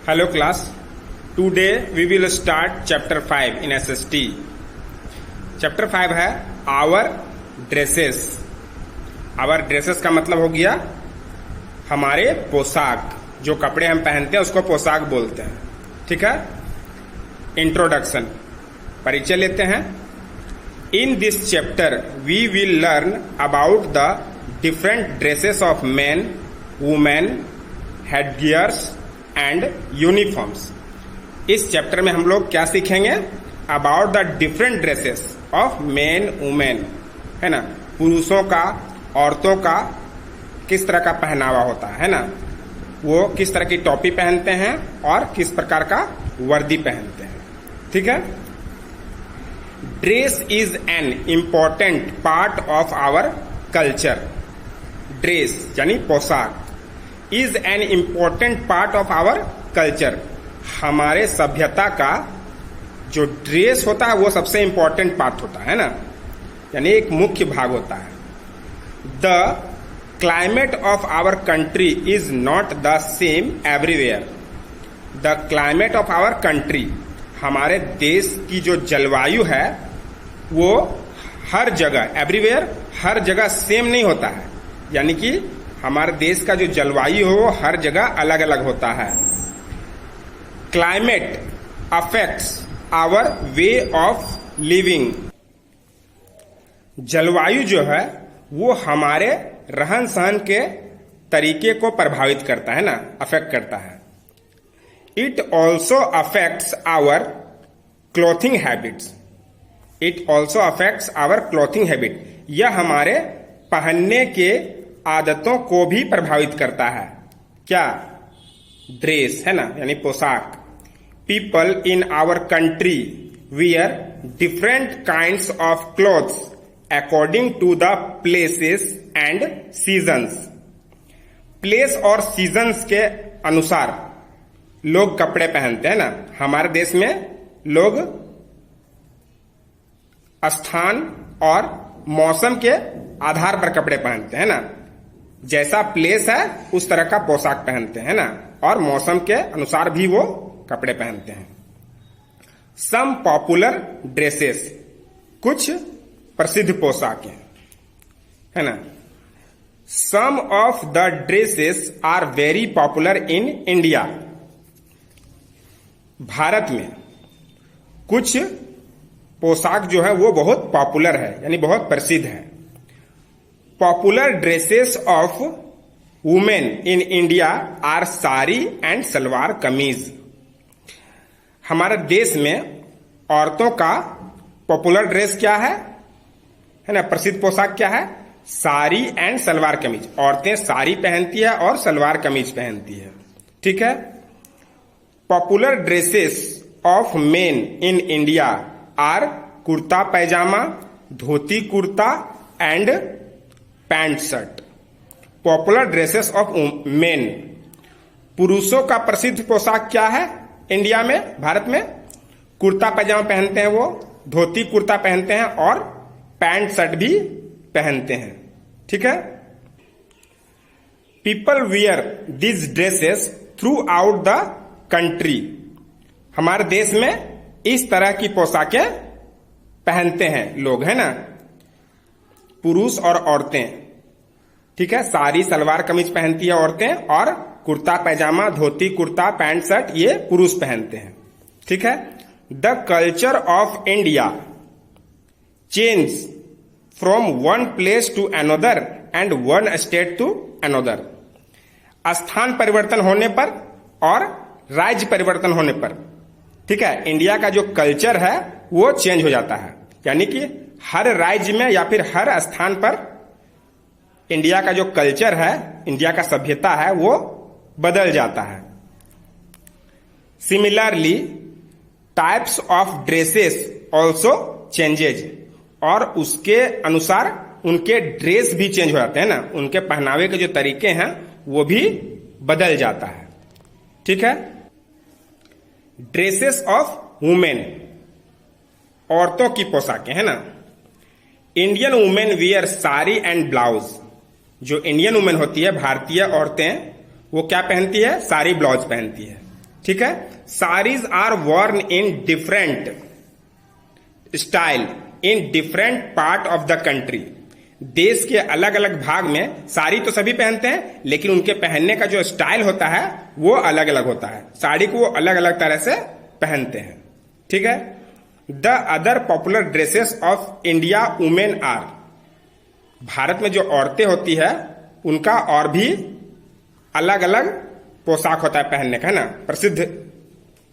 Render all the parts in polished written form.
Hello class, today we will start chapter 5 in SST. Chapter 5 है our dresses. Our dresses का मतलब हो गया हमारे पोशाक, जो कपड़े हम पहनते हैं उसको पोशाक बोलते हैं. ठीक है. इंट्रोडक्शन, परिचय लेते हैं. In this chapter we will learn about the different dresses of men, women, headgears and uniforms. इस चैप्टर में हम लोग क्या सीखेंगे? About the different dresses of main women, है ना. पुरुषों का, औरतों का किस तरह का पहनावा होता है ना, वो किस तरह की टोपी पहनते हैं और किस प्रकार का वर्दी पहनते हैं. ठीक है. Dress is an important part of our culture. Dress यानी पोशाक is an important part of our culture. हमारे सभ्यता का जो ड्रेस होता है वो सबसे इंपॉर्टेंट पार्ट होता है ना, यानी एक मुख्य भाग होता है. The climate of our country is not the same everywhere. The climate of our country, हमारे देश की जो जलवायु है वो हर जगह, एवरीवेयर हर जगह सेम नहीं होता है. यानी कि हमारे देश का जो जलवायु है वो हर जगह अलग अलग होता है. Climate affects our way of living. जलवायु जो है वो हमारे रहन सहन के तरीके को प्रभावित करता है ना, अफेक्ट करता है. It also affects our clothing habits. It also affects our clothing habit. यह हमारे पहनने के आदतों को भी प्रभावित करता है. क्या? ड्रेस, है ना, यानी पोशाक. People in our country wear different kinds of clothes according to the places and seasons. Place और सीजन्स के अनुसार लोग कपड़े पहनते हैं ना. हमारे देश में लोग स्थान और मौसम के आधार पर कपड़े पहनते हैं ना. जैसा प्लेस है उस तरह का पोशाक पहनते हैं ना, और मौसम के अनुसार भी वो कपड़े पहनते हैं. सम पॉपुलर ड्रेसेस, कुछ प्रसिद्ध पोशाकें, है ना. Some of the dresses are very popular in India. Bharat में कुछ पोशाक जो है वो बहुत पॉपुलर है, यानी बहुत प्रसिद्ध है. Popular dresses of women in India are sari and salwar kameez. हमारे देश में औरतों का पॉपुलर ड्रेस क्या है ना, प्रसिद्ध पोशाक क्या है? साड़ी एंड सलवार कमीज. औरतें साड़ी पहनती है और सलवार कमीज पहनती है. ठीक है. Popular dresses of men in India are kurta pyjama, dhoti kurta and pant shirt. Popular dresses of men. पुरुषों का प्रसिद्ध पोशाक क्या है इंडिया में, भारत में? कुर्ता पैजामा पहनते हैं वो, धोती कुर्ता पहनते हैं और पैंट शर्ट भी पहनते हैं. ठीक है. People wear this dresses through out the country. हमारे देश में इस तरह की पोशाकें पहनते हैं लोग, है ना, पुरुष और औरतें. ठीक है. साड़ी सलवार कमीज पहनती है औरतें, और कुर्ता पैजामा, धोती कुर्ता, पैंट शर्ट ये पुरुष पहनते हैं. ठीक है. The culture of India change from one place to another and one state to another. स्थान परिवर्तन होने पर और राज्य परिवर्तन होने पर, ठीक है, इंडिया का जो कल्चर है वो चेंज हो जाता है. यानी कि हर राज्य में या फिर हर स्थान पर इंडिया का जो कल्चर है, इंडिया का सभ्यता है, वो बदल जाता है. Similarly types of dresses also changes. और उसके अनुसार उनके ड्रेस भी चेंज हो जाते हैं ना, उनके पहनावे के जो तरीके हैं वो भी बदल जाता है. ठीक है. ड्रेसेस ऑफ वुमेन, औरतों की पोशाकें, है ना. Indian women wear sari and blouse. जो इंडियन वुमेन होती है, भारतीय औरतें, वो क्या पहनती है? साड़ी ब्लाउज पहनती है. ठीक है। Saris are worn in different style in different part of the country. देश के अलग अलग भाग में साड़ी तो सभी पहनते हैं, लेकिन उनके पहनने का जो स्टाइल होता है वो अलग अलग होता है। साड़ी को वो अलग अलग तरह से पहनते हैं, ठीक है। The other popular dresses of India women are. भारत में जो औरतें होती है उनका और भी अलग अलग पोशाक होता है पहनने का, है ना, प्रसिद्ध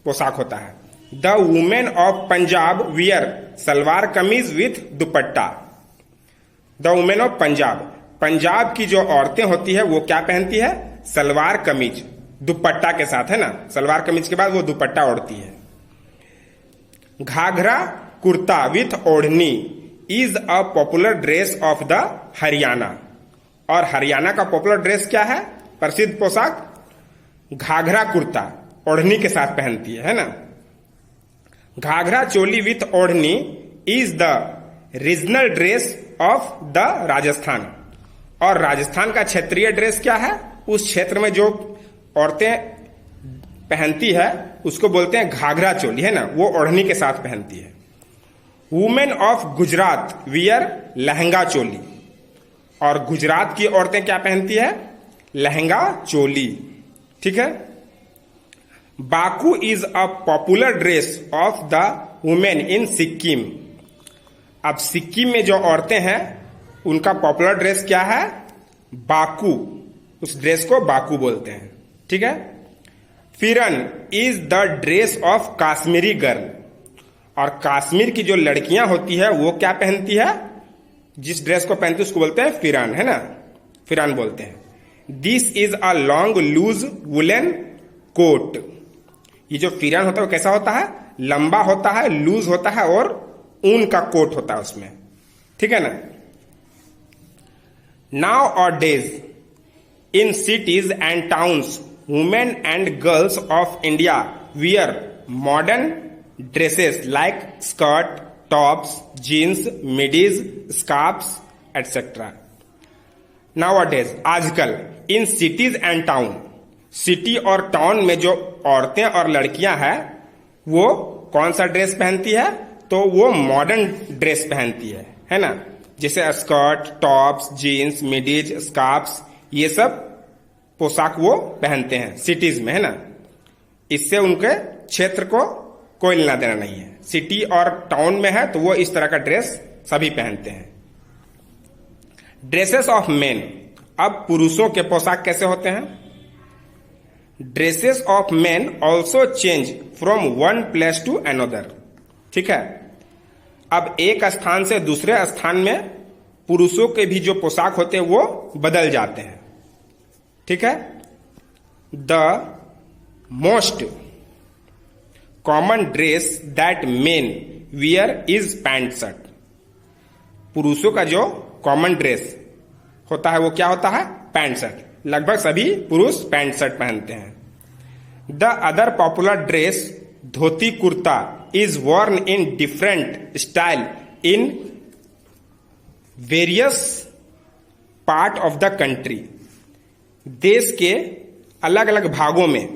पोशाक होता है। The women of Punjab wear salwar kameez with dupatta. The women of Punjab, Punjab की जो औरतें होती है वो क्या पहनती है? सलवार कमीज दुपट्टा के साथ, है ना। सलवार कमीज के बाद वो दुपट्टा ओढ़ती है। घाघरा कुर्ता विथ ओढ़नी is a popular dress of the Haryana. और हरियाणा का पॉपुलर ड्रेस क्या है? प्रसिद्ध पोशाक घाघरा कुर्ता ओढ़नी के साथ पहनती है ना। घाघरा चोली विथ ओढ़नी is the regional dress of the Rajasthan. और राजस्थान का क्षेत्रीय ड्रेस क्या है? उस क्षेत्र में जो औरतें पहनती है उसको बोलते हैं घाघरा चोली, है ना, वो ओढ़नी के साथ पहनती है। Women of Gujarat wear lehenga choli. और गुजरात की औरतें क्या पहनती है? लहंगा चोली, ठीक है। Baku is a popular dress of the women in Sikkim. अब सिक्किम में जो औरतें हैं उनका पॉपुलर ड्रेस क्या है? बाकू। उस ड्रेस को बाकू बोलते हैं, ठीक है। फिरन is the dress of Kashmiri girl. और कश्मीर की जो लड़कियां होती है वो क्या पहनती है? जिस ड्रेस को पहनती है उसको बोलते हैं फिरान, है ना, फिरान बोलते हैं। This is a long loose woollen coat. ये जो फिरान होता है वो कैसा होता है? लंबा होता है, लूज होता है और ऊन का कोट होता है उसमें, ठीक है ना। नाउ और days in cities and towns women and girls of India wear modern dresses like skirt, tops, jeans, midis, scarfs etcetera. Nowadays आजकल in cities and town, city और टाउन में जो औरतें और लड़कियां हैं वो कौन सा ड्रेस पहनती है? तो वो मॉडर्न ड्रेस पहनती है ना। जैसे skirt, tops, jeans, midis, scarfs, ये सब पोशाक वो पहनते हैं सिटीज में, है ना। इससे उनके क्षेत्र को कोई लेना देना नहीं है। सिटी और टाउन में है तो वो इस तरह का ड्रेस सभी पहनते हैं। Dresses of men. अब पुरुषों के पोशाक कैसे होते हैं? Dresses of men also change from one place to another, ठीक है। अब एक स्थान से दूसरे स्थान में पुरुषों के भी जो पोशाक होते हैं वो बदल जाते हैं, ठीक है। The most common dress that main wear is pant shirt. पुरुषों का जो कॉमन ड्रेस होता है वो क्या होता है? Pant shirt. लगभग सभी पुरुष पैंट शर्ट पहनते हैं। The other popular dress dhoti kurta is worn in different style in various part of the country. देश के अलग अलग भागों में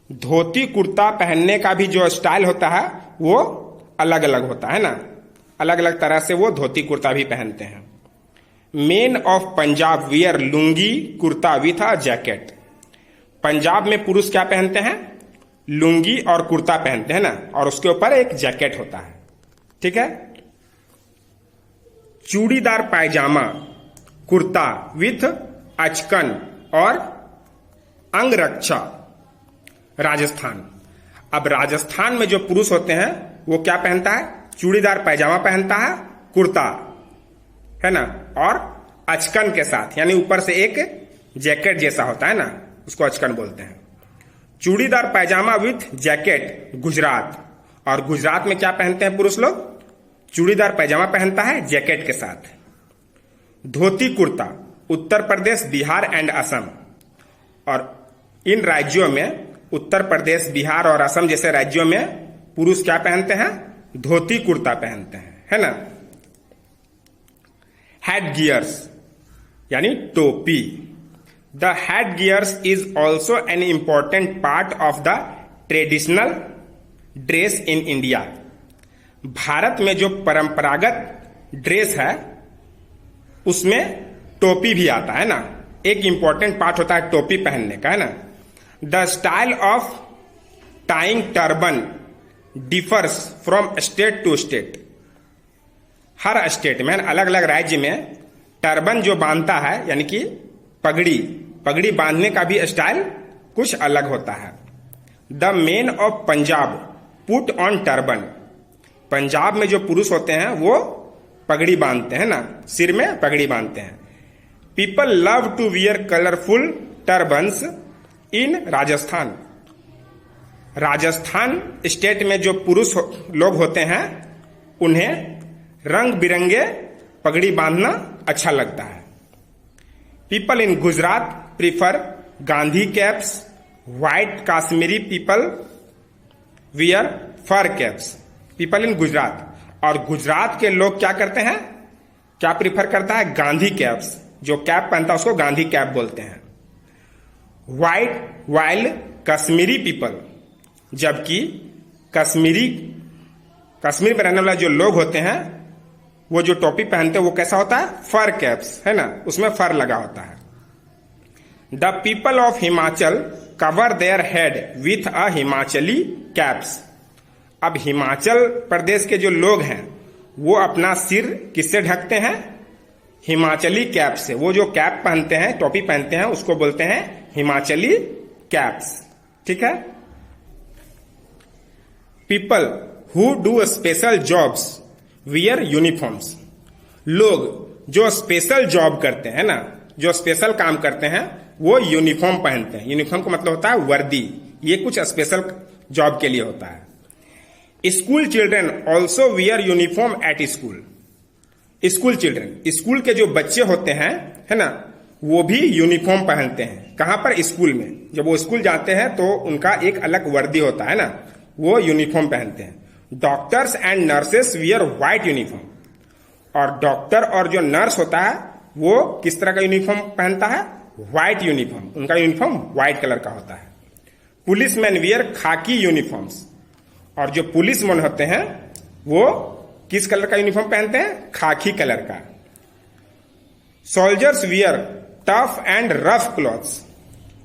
धोती कुर्ता पहनने का भी जो स्टाइल होता है वो अलग अलग होता है ना। अलग अलग तरह से वो धोती कुर्ता भी पहनते हैं। Main of Punjab wear lungi kurta with a jacket. Punjab में पुरुष क्या पहनते हैं? लुंगी और कुर्ता पहनते हैं ना, और उसके ऊपर एक जैकेट होता है, ठीक है। चूड़ीदार पायजामा कुर्ता विथ अचकन और अंगरक्षा राजस्थान। अब राजस्थान में जो पुरुष होते हैं वो क्या पहनता है? चूड़ीदार पायजामा पहनता है, कुर्ता, है ना, और अचकन के साथ, यानी ऊपर से एक जैकेट जैसा होता है ना, उसको अचकन बोलते हैं। चूड़ीदार पायजामा विथ जैकेट गुजरात। और गुजरात में क्या पहनते हैं पुरुष लोग? चूड़ीदार पायजामा पहनता है जैकेट के साथ। धोती कुर्ता उत्तर प्रदेश, बिहार एंड असम। और इन राज्यों में उत्तर प्रदेश, बिहार और असम जैसे राज्यों में पुरुष क्या पहनते हैं? धोती कुर्ता पहनते हैं, है ना। हेड गियर्स यानी टोपी। The head gears is also an important part of the traditional dress in India. Bharat में जो परंपरागत ड्रेस है उसमें टोपी भी आता है ना, एक इंपॉर्टेंट पार्ट होता है टोपी पहनने का, है ना। The style of tying turban differs from state to state. हर स्टेट में, अलग अलग राज्य में टर्बन जो बांधता है यानी कि पगड़ी बांधने का भी स्टाइल कुछ अलग होता है। The main of Punjab put on turban. Punjab में जो पुरुष होते हैं वो पगड़ी बांधते हैं ना, सिर में पगड़ी बांधते हैं। People love to wear colourful turbans in Rajasthan. Rajasthan state में जो पुरुष लोग होते हैं उन्हें रंग बिरंगे पगड़ी बांधना अच्छा लगता है। People in Gujarat prefer Gandhi caps, white Kashmiri people wear fur caps. People in Gujarat, और गुजरात के लोग क्या करते हैं, क्या प्रीफर करता है, गांधी कैप्स। जो कैप पहनता है उसको गांधी कैप बोलते हैं। व्हाइट वाइल कश्मीरी पीपल, जबकि कश्मीर में रहने वाले जो लोग होते हैं वो जो टोपी पहनते हैं वो कैसा होता है, फर कैप्स, है ना, उसमें फर लगा होता है। The people of Himachal cover their head with a Himachali caps. अब हिमाचल प्रदेश के जो लोग हैं वो अपना सिर किससे ढकते हैं, हिमाचली कैप से। वो जो कैप पहनते हैं, टोपी पहनते हैं, उसको बोलते हैं हिमाचली कैप्स, ठीक है। People who do special jobs wear uniforms. लोग जो स्पेशल जॉब करते हैं ना, जो स्पेशल काम करते हैं वो यूनिफॉर्म पहनते हैं। यूनिफॉर्म का मतलब होता है वर्दी, ये कुछ स्पेशल जॉब के लिए होता है। School children also wear uniform at school. School children, school के जो बच्चे होते हैं, है ना, वो भी यूनिफॉर्म पहनते हैं। कहां पर, स्कूल में। जब वो स्कूल जाते हैं तो उनका एक अलग वर्दी होता है ना, वो यूनिफॉर्म पहनते हैं। Doctors and nurses wear white uniform. और डॉक्टर और जो नर्स होता है वो किस तरह का यूनिफॉर्म पहनता है, व्हाइट यूनिफॉर्म। उनका यूनिफॉर्म व्हाइट कलर का होता है। पुलिस मैन वियर खाकी यूनिफॉर्म्स। और जो पुलिस मैन होते हैं वो किस कलर का यूनिफॉर्म पहनते हैं, खाकी कलर का। Soldiers wear tough and rough clothes.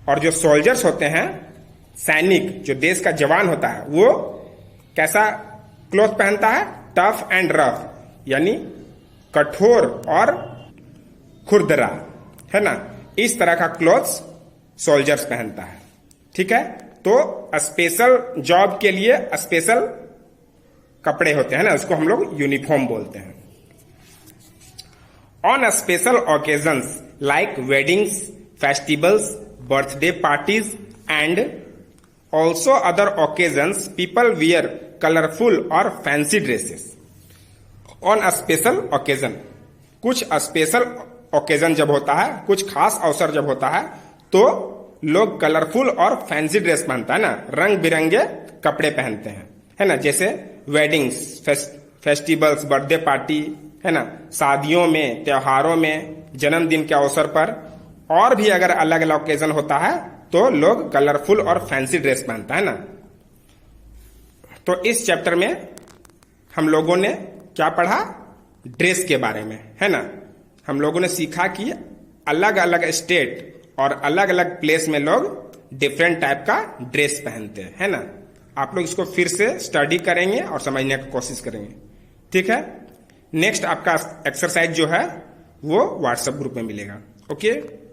और जो सोल्जर्स होते हैं, सैनिक, जो देश का जवान होता है, वो कैसा क्लॉथ पहनता है, टफ एंड रफ, यानी कठोर और खुरदरा, है ना, इस तरह का क्लॉथ्स सोल्जर्स पहनता है, ठीक है। तो स्पेशल जॉब के लिए स्पेशल कपड़े होते हैं ना, उसको हम लोग यूनिफॉर्म बोलते हैं। On special occasions like weddings, festivals, birthday parties and also other occasions people wear colourful और fancy dresses. On special occasion, कुछ स्पेशल ओकेजन जब होता है, कुछ खास अवसर जब होता है, तो लोग कलरफुल और फैंसी ड्रेस पहनता है ना, रंग बिरंगे कपड़े पहनते हैं, है ना। जैसे वेडिंग्स, फेस्टिवल्स, बर्थडे पार्टी, है ना, शादियों में, त्योहारों में, जन्मदिन के अवसर पर, और भी अगर अलग अलग ओकेजन होता है तो लोग कलरफुल और फैंसी ड्रेस पहनता है ना। तो इस चैप्टर में हम लोगों ने क्या पढ़ा, ड्रेस के बारे में, है ना। हम लोगों ने सीखा कि अलग अलग स्टेट और अलग अलग प्लेस में लोग डिफरेंट टाइप का ड्रेस पहनते हैं, है ना। आप लोग इसको फिर से स्टडी करेंगे और समझने की कोशिश करेंगे, ठीक है। नेक्स्ट आपका एक्सरसाइज जो है वो व्हाट्सएप ग्रुप में मिलेगा, ओके।